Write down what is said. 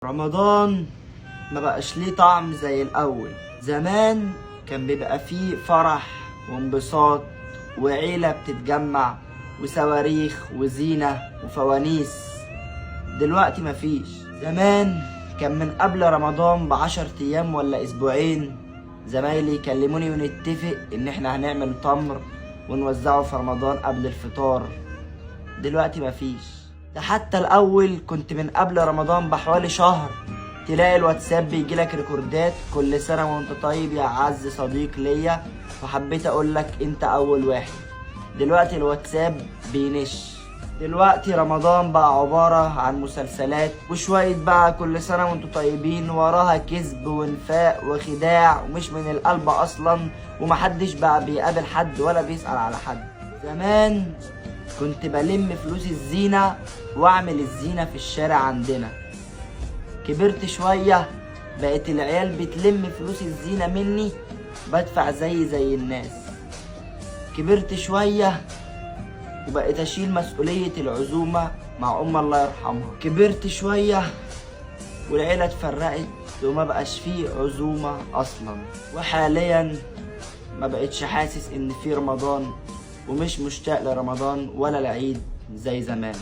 رمضان ما بقاش ليه طعم زي الأول. زمان كان بيبقى فيه فرح وانبساط وعيلة بتتجمع وصواريخ وزينة وفوانيس. دلوقتي مفيش. زمان كان من قبل رمضان ب10 أيام ولا أسبوعين زمايلي يكلموني ونتفق إن احنا هنعمل تمر ونوزعه في رمضان قبل الفطار. دلوقتي مفيش. ده حتى الأول كنت من قبل رمضان بحوالي شهر تلاقي الواتساب بيجيلك ريكوردات: كل سنة وانت طيب يا أعز صديق ليا، وحبيت أقولك انت أول واحد. دلوقتي الواتساب بينش. دلوقتي رمضان بقى عبارة عن مسلسلات وشوية بقى كل سنة وانتوا طيبين وراها كذب ونفاق وخداع ومش من القلب أصلا، ومحدش بقى بيقابل حد ولا بيسأل على حد. زمان كنت بلم فلوس الزينة واعمل الزينة في الشارع عندنا. كبرت شوية بقت العيال بتلم فلوس الزينة مني، بدفع زي الناس. كبرت شوية وبقيت اشيل مسؤولية العزومة مع الله يرحمها. كبرت شوية والعيلة اتفرقت وما بقاش فيه عزومة اصلا. وحاليا ما بقتش حاسس ان في رمضان، ومش مشتاق لرمضان ولا العيد زي زمان.